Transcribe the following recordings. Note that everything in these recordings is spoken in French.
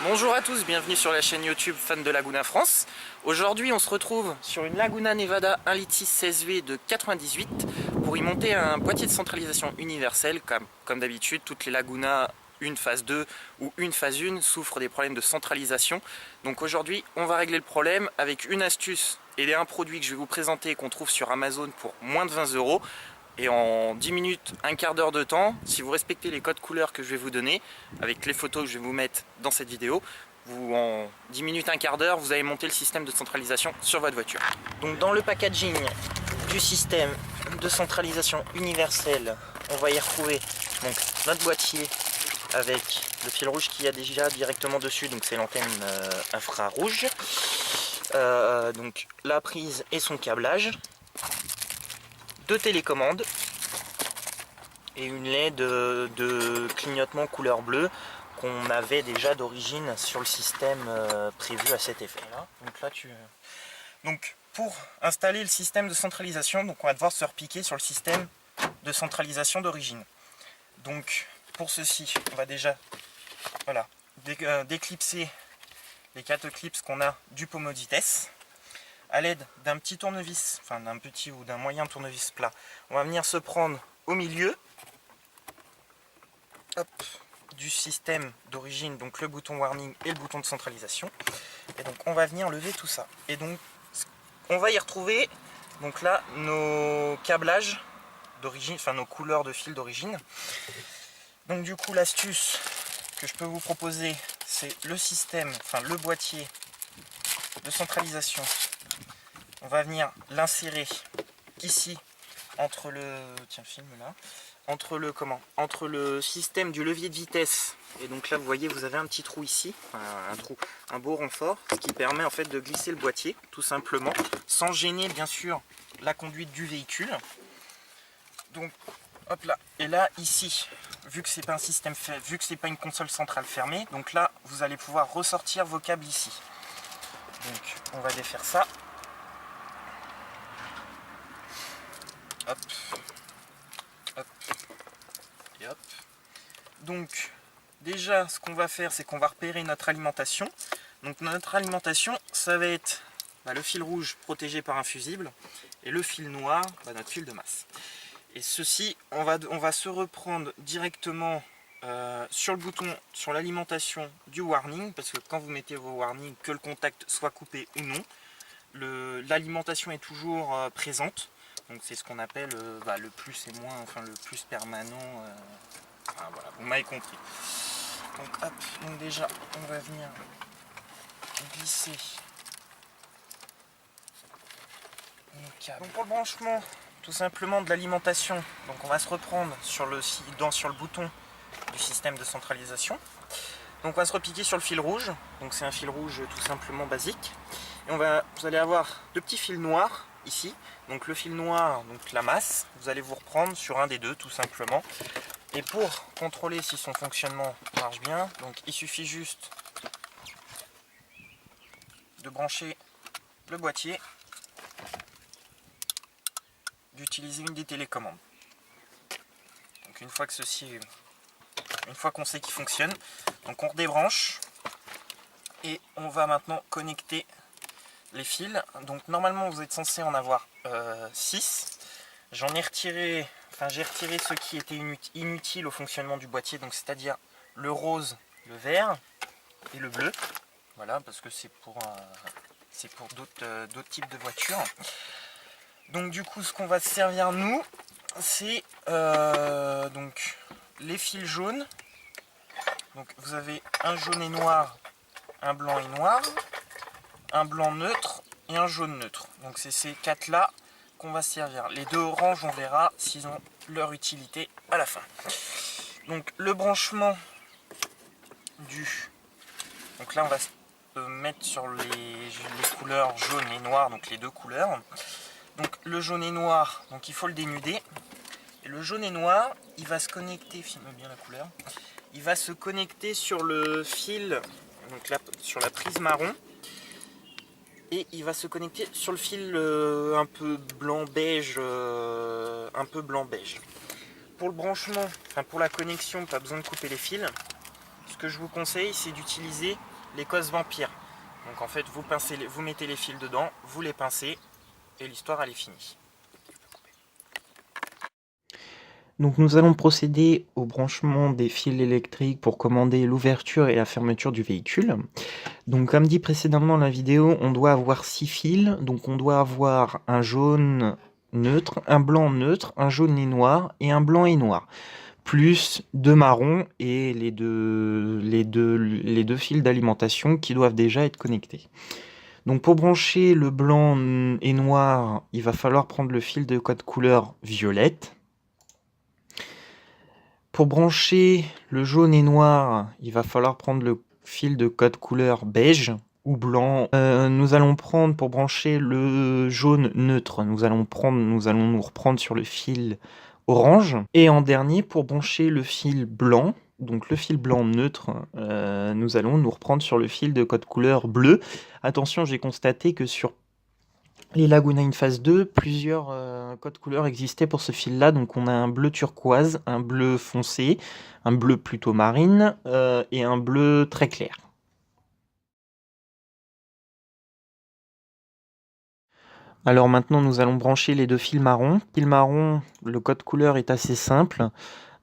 Bonjour à tous, bienvenue sur la chaîne YouTube Fan de Laguna France. Aujourd'hui on se retrouve sur une Laguna Nevada 1.6 litre 16V de 98 pour y monter un boîtier de centralisation universel. Comme d'habitude, toutes les Laguna une phase 2 ou une phase 1 souffrent des problèmes de centralisation. Donc aujourd'hui on va régler le problème avec une astuce et un produit que je vais vous présenter qu'on trouve sur Amazon pour moins de 20 €. Et en 10 minutes, un quart d'heure de temps, si vous respectez les codes couleurs que je vais vous donner, avec les photos que je vais vous mettre dans cette vidéo, en 10 minutes, un quart d'heure, vous allez monter le système de centralisation sur votre voiture. Donc dans le packaging du système de centralisation universelle, on va y retrouver donc notre boîtier avec le fil rouge qu'il y a déjà directement dessus, donc c'est l'antenne infrarouge, donc la prise et son câblage, deux télécommandes et une LED de clignotement couleur bleue qu'on avait déjà d'origine sur le système prévu à cet effet là. Donc pour installer le système de centralisation, donc on va devoir se repiquer sur le système de centralisation d'origine. Donc pour ceci, on va déjà déclipser les 4 clips qu'on a du pommeau de vitesse. À l'aide d'un petit tournevis, enfin d'un petit ou d'un moyen tournevis plat, on va venir se prendre au milieu du système d'origine, donc le bouton warning et le bouton de centralisation. Et donc on va venir lever tout ça. Et donc on va y retrouver donc là nos câblages d'origine, enfin nos couleurs de fil d'origine. Donc du coup l'astuce que je peux vous proposer, c'est le système, enfin le boîtier de centralisation. On va venir l'insérer ici entre le entre le système du levier de vitesse, et donc là vous voyez vous avez un petit trou ici, un beau renfort, ce qui permet en fait de glisser le boîtier tout simplement sans gêner bien sûr la conduite du véhicule. Donc hop là, et là ici, vu que c'est pas un système vu que c'est pas une console centrale fermée, donc là vous allez pouvoir ressortir vos câbles ici. Donc on va défaire ça. Hop, hop, et hop. Donc déjà ce qu'on va faire, c'est qu'on va repérer notre alimentation. Donc notre alimentation, ça va être le fil rouge protégé par un fusible et le fil noir, notre fil de masse. Et ceci, on va se reprendre directement sur le bouton, sur l'alimentation du warning, parce que quand vous mettez vos warnings, que le contact soit coupé ou non, l'alimentation est toujours présente. Donc c'est ce qu'on appelle le plus et moins, enfin le plus permanent, voilà, vous m'avez compris. Donc hop, donc déjà on va venir glisser nos câbles. Donc pour le branchement tout simplement de l'alimentation, donc on va se reprendre sur le bouton du système de centralisation. Donc on va se repiquer sur le fil rouge, donc c'est un fil rouge tout simplement basique. Et vous allez avoir deux petits fils noirs ici, donc le fil noir, donc la masse, vous allez vous reprendre sur un des deux tout simplement. Et pour contrôler si son fonctionnement marche bien, donc il suffit juste de brancher le boîtier, d'utiliser une des télécommandes. Donc une fois qu'on sait qu'il fonctionne, donc on redébranche et on va maintenant connecter les fils. Donc normalement vous êtes censé en avoir 6. J'ai retiré ce qui était inutile au fonctionnement du boîtier, donc c'est-à-dire le rose, le vert et le bleu. Voilà, parce que c'est pour d'autres types de voitures. Donc du coup ce qu'on va se servir nous, c'est donc les fils jaunes. Donc vous avez un jaune et noir, un blanc et noir, un blanc neutre et un jaune neutre. Donc c'est ces 4 là qu'on va servir. Les deux oranges, on verra s'ils ont leur utilité à la fin. Donc le branchement donc là on va se mettre sur les couleurs jaune et noir, donc les deux couleurs. Donc le jaune et noir, donc il faut le dénuder. Et le jaune et noir, il va se connecter, filme bien la couleur, il va se connecter sur le fil, donc là, sur la prise marron. Et il va se connecter sur le fil un peu blanc-beige, Pour le branchement, enfin pour la connexion, pas besoin de couper les fils. Ce que je vous conseille, c'est d'utiliser les cosses vampires. Donc en fait, vous mettez les fils dedans, vous les pincez, et l'histoire elle est finie. Donc nous allons procéder au branchement des fils électriques pour commander l'ouverture et la fermeture du véhicule. Donc comme dit précédemment dans la vidéo, on doit avoir 6 fils, donc on doit avoir un jaune neutre, un blanc neutre, un jaune et noir et un blanc et noir, plus 2 marrons et les deux fils d'alimentation qui doivent déjà être connectés. Donc pour brancher le blanc et noir, il va falloir prendre le fil de code couleur violette. Pour brancher le jaune et noir, il va falloir prendre le fil de code couleur beige ou blanc. Nous allons prendre, pour brancher le jaune neutre, nous allons nous reprendre sur le fil orange. Et en dernier, pour brancher le fil blanc, donc le fil blanc neutre, nous allons nous reprendre sur le fil de code couleur bleu. Attention, j'ai constaté que sur les Laguna in phase 2, plusieurs codes couleurs existaient pour ce fil-là. Donc on a un bleu turquoise, un bleu foncé, un bleu plutôt marine et un bleu très clair. Alors maintenant nous allons brancher les deux fils marrons. Fil marron, le code couleur est assez simple.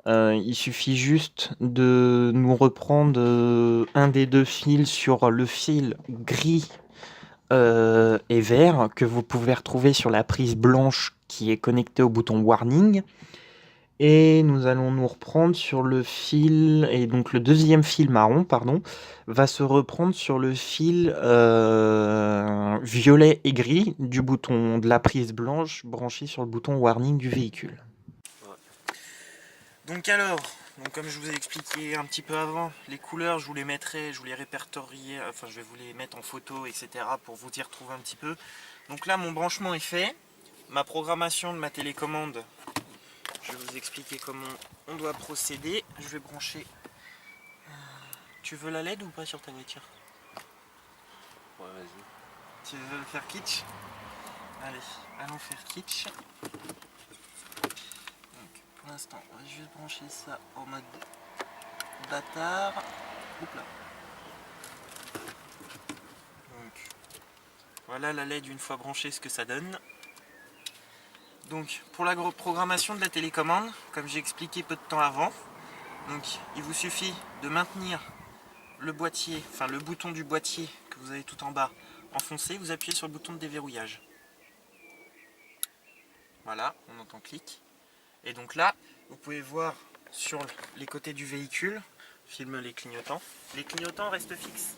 Il suffit juste de nous reprendre un des deux fils sur le fil gris et vert que vous pouvez retrouver sur la prise blanche qui est connectée au bouton warning. Et nous allons nous reprendre sur le fil, et donc le deuxième fil marron, pardon, va se reprendre sur le fil violet et gris du bouton de la prise blanche branché sur le bouton warning du véhicule. Donc alors, comme je vous ai expliqué un petit peu avant, les couleurs je vous les mettrai, je vous les répertorierai, enfin je vais vous les mettre en photo, etc. pour vous y retrouver un petit peu. Donc là mon branchement est fait, ma programmation de ma télécommande. Je vais vous expliquer comment on doit procéder. Je vais brancher... Tu veux la LED ou pas sur ta voiture? Ouais, vas-y. Tu veux le faire kitsch? Allez, allons faire kitsch. Donc, pour l'instant, on va juste brancher ça en mode bâtard. Oups là. Donc, voilà la LED une fois branchée, ce que ça donne. Donc, pour la programmation de la télécommande, comme j'ai expliqué peu de temps avant, donc il vous suffit de maintenir le boîtier, enfin le bouton du boîtier que vous avez tout en bas enfoncé, vous appuyez sur le bouton de déverrouillage. Voilà, on entend clic. Et donc là, vous pouvez voir sur les côtés du véhicule, filme les clignotants restent fixes.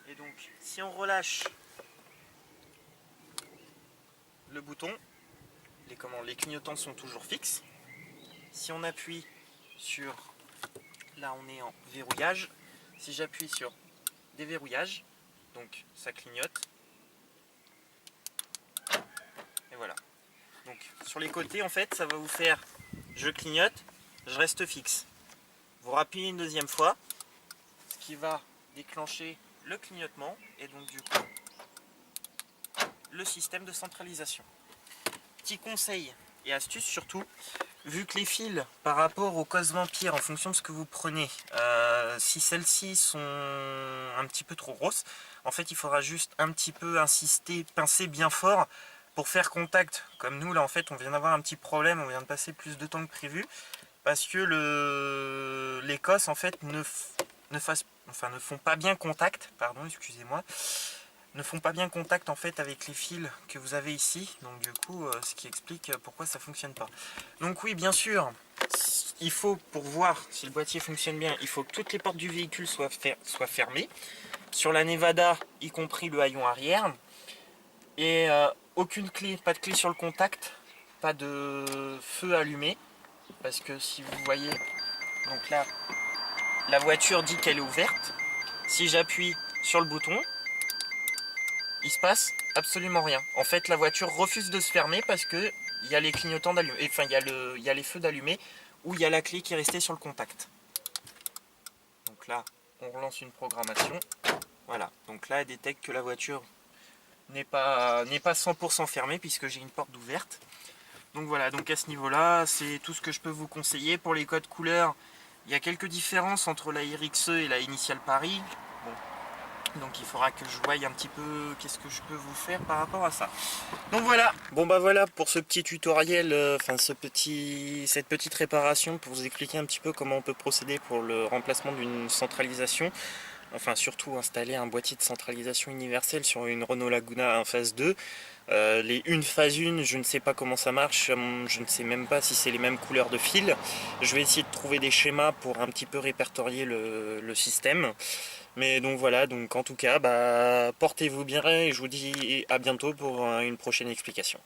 Et donc, si on relâche le bouton, les clignotants sont toujours fixes. Si on appuie sur, là on est en verrouillage, si j'appuie sur déverrouillage, donc ça clignote. Et voilà. Donc sur les côtés en fait ça va vous faire, je clignote, je reste fixe. Vous rappuyez une deuxième fois, ce qui va déclencher le clignotement et donc du coup le système de centralisation. Petit conseil et astuce surtout, vu que les fils par rapport aux cosses vampires en fonction de ce que vous prenez, si celles-ci sont un petit peu trop grosses, en fait il faudra juste un petit peu insister, pincer bien fort pour faire contact. Comme nous là en fait on vient d'avoir un petit problème, on vient de passer plus de temps que prévu parce que les cosses en fait ne font pas bien contact, pardon, excusez-moi, ne font pas bien contact en fait avec les fils que vous avez ici, donc du coup ce qui explique pourquoi ça fonctionne pas. Donc oui, bien sûr, il faut, pour voir si le boîtier fonctionne bien, il faut que toutes les portes du véhicule soient fermées, sur la Nevada y compris le haillon arrière, et aucune clé, pas de clé sur le contact, pas de feu allumé, parce que si vous voyez, donc là la voiture dit qu'elle est ouverte, si j'appuie sur le bouton, il se passe absolument rien. En fait, la voiture refuse de se fermer parce que il y a les clignotants d'allumés, enfin il y a les feux d'allumés où il y a la clé qui est restée sur le contact. Donc là, on relance une programmation. Voilà. Donc là, elle détecte que la voiture n'est pas 100% fermée puisque j'ai une porte ouverte. Donc voilà. Donc à ce niveau-là, c'est tout ce que je peux vous conseiller pour les codes couleurs. Il y a quelques différences entre la RXE et la Initial Paris. Bon. Donc il faudra que je voie un petit peu qu'est-ce que je peux vous faire par rapport à ça. Donc voilà. Bon bah voilà pour ce petit tutoriel, cette petite réparation pour vous expliquer un petit peu comment on peut procéder pour le remplacement d'une centralisation. Enfin surtout installer un boîtier de centralisation universelle sur une Renault Laguna en phase 2. Les une phase 1, je ne sais pas comment ça marche, je ne sais même pas si c'est les mêmes couleurs de fil. Je vais essayer de trouver des schémas pour un petit peu répertorier le système. Mais donc voilà, donc en tout cas, portez-vous bien et je vous dis à bientôt pour une prochaine explication.